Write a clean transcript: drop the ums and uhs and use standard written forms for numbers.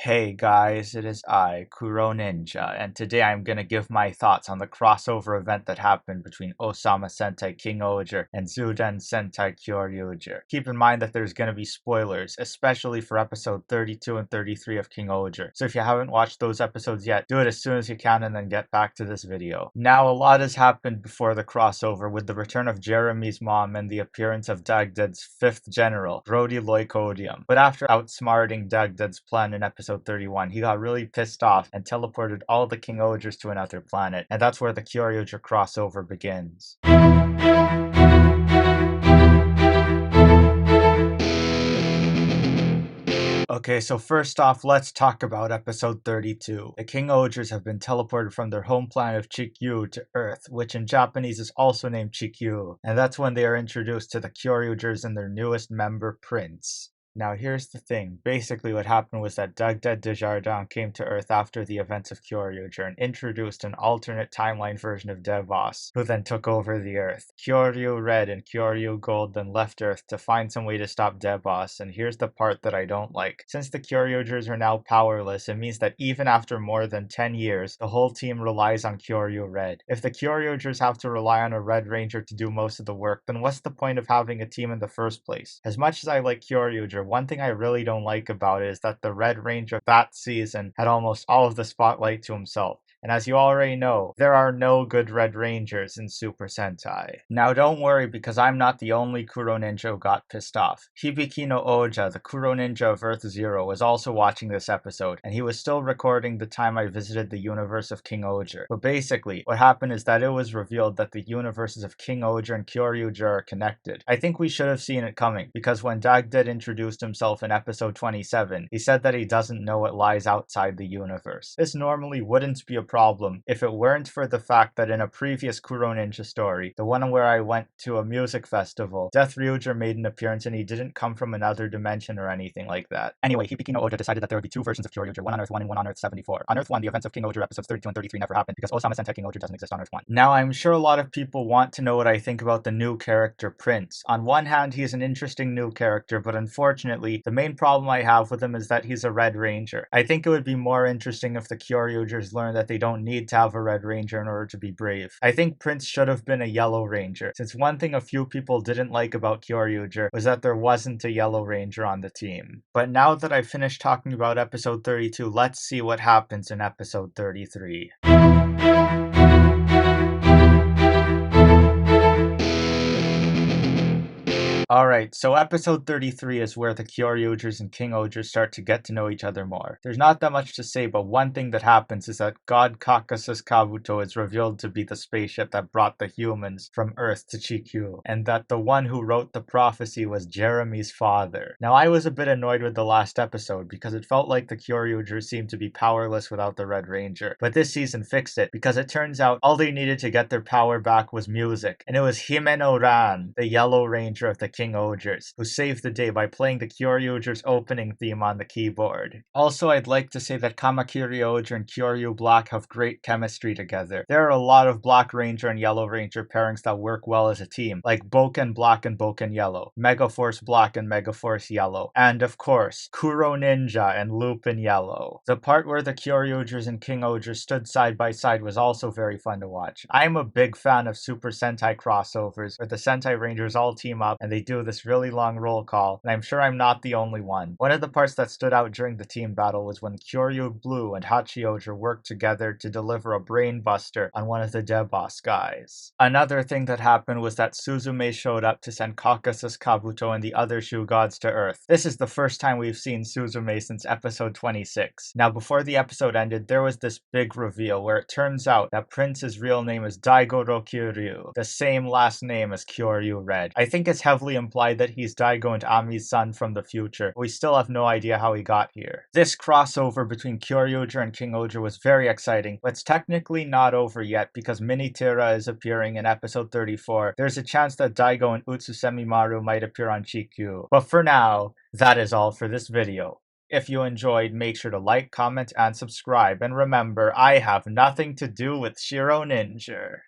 Hey guys, it is I, Kuroninja, and today I'm gonna give my thoughts on the crossover event that happened between Osama Sentai KingOhger and Zuden Sentai Kyoryuger. Keep in mind that there's gonna be spoilers, especially for episode 32 and 33 of KingOhger. So if you haven't watched those episodes yet, do it as soon as you can and then get back to this video. Now, a lot has happened before the crossover with the return of Jeremy's mom and the appearance of Dagdad's 5th general, Brody Loicodium. But after outsmarting Dagdad's plan in episode 31, he got really pissed off and teleported all the KingOhgers to another planet, and that's where the Kyoryuger crossover begins. Okay, so first off, let's talk about episode 32. The KingOhgers have been teleported from their home planet of Chikyu to Earth, which in Japanese is also named Chikyu, and that's when they are introduced to the Kyoryugers and their newest member, Prince. Now here's the thing, basically what happened was that Dagdad Desjardins came to Earth after the events of Kyoryuger and introduced an alternate timeline version of Devos, who then took over the Earth. Kyoryu Red and Kyoryu Gold then left Earth to find some way to stop Devos, and here's the part that I don't like. Since the Kyoryugers are now powerless, it means that even after more than 10 years, the whole team relies on Kyoryu Red. If the Kyoryugers have to rely on a Red Ranger to do most of the work, then what's the point of having a team in the first place? As much as I like Kyoryuger, one thing I really don't like about it is that the Red Ranger that season had almost all of the spotlight to himself. And as you already know, there are no good Red Rangers in Super Sentai. Now don't worry, because I'm not the only Kuroninja who got pissed off. Hibiki no Oja, the Kuroninja of Earth Zero, was also watching this episode, and he was still recording the time I visited the universe of KingOhger. But basically, what happened is that it was revealed that the universes of KingOhger and Kyoryuger are connected. I think we should have seen it coming, because when Dagdad introduced himself in episode 27, he said that he doesn't know what lies outside the universe. This normally wouldn't be a problem if it weren't for the fact that in a previous Kuroninja story, the one where I went to a music festival, Death Ryuger made an appearance and he didn't come from another dimension or anything like that. Anyway, Hibiki no Oja decided that there would be two versions of Kyoryuger, one on Earth 1 and one on Earth 74. On Earth 1, the events of KingOhger episodes 32 and 33 never happened because Osama Sentai KingOhger doesn't exist on Earth 1. Now, I'm sure a lot of people want to know what I think about the new character Prince. On one hand, he is an interesting new character, but unfortunately, the main problem I have with him is that he's a Red Ranger. I think it would be more interesting if the Kyoryugers learned that they don't need to have a Red Ranger in order to be brave. I think Prince should have been a Yellow Ranger, since one thing a few people didn't like about Kyoryuger was that there wasn't a Yellow Ranger on the team. But now that I've finished talking about episode 32, let's see what happens in episode 33. Alright, so episode 33 is where the Kyoryugers and KingOhgers start to get to know each other more. There's not that much to say, but one thing that happens is that God Caucasus Kabuto is revealed to be the spaceship that brought the humans from Earth to Chikyu, and that the one who wrote the prophecy was Jeremy's father. Now, I was a bit annoyed with the last episode because it felt like the Kyoryugers seemed to be powerless without the Red Ranger, but this season fixed it because it turns out all they needed to get their power back was music, and it was Himeno Ran, the Yellow Ranger of the KingOhgers, who saved the day by playing the Kyoryugers opening theme on the keyboard. Also, I'd like to say that Kamakiryoger and Kyoryu Black have great chemistry together. There are a lot of Black Ranger and Yellow Ranger pairings that work well as a team, like Boken Black and Boken Yellow, Megaforce Black and Megaforce Yellow, and of course, Kuroninja and Lupin Yellow. The part where the Kyoryugers and KingOhgers stood side by side was also very fun to watch. I'm a big fan of Super Sentai crossovers, where the Sentai Rangers all team up and they do this really long roll call, and I'm sure I'm not the only one. One of the parts that stood out during the team battle was when Kyoryu Blue and Hachioger worked together to deliver a brain buster on one of the Deboss guys. Another thing that happened was that Suzume showed up to send Caucasus Kabuto and the other Shu gods to Earth. This is the first time we've seen Suzume since episode 26. Now, before the episode ended, there was this big reveal where it turns out that Prince's real name is Daigoro Kiryu, the same last name as Kyoryu Red. I think it's heavily implied that he's Daigo and Ami's son from the future, but we still have no idea how he got here. This crossover between Kyoryuger and KingOhger was very exciting, but it's technically not over yet because Minitira is appearing in episode 34. There's a chance that Daigo and Utsusemi Maru might appear on Chikyu. But for now, that is all for this video. If you enjoyed, make sure to like, comment, and subscribe, and remember, I have nothing to do with Kuroninja.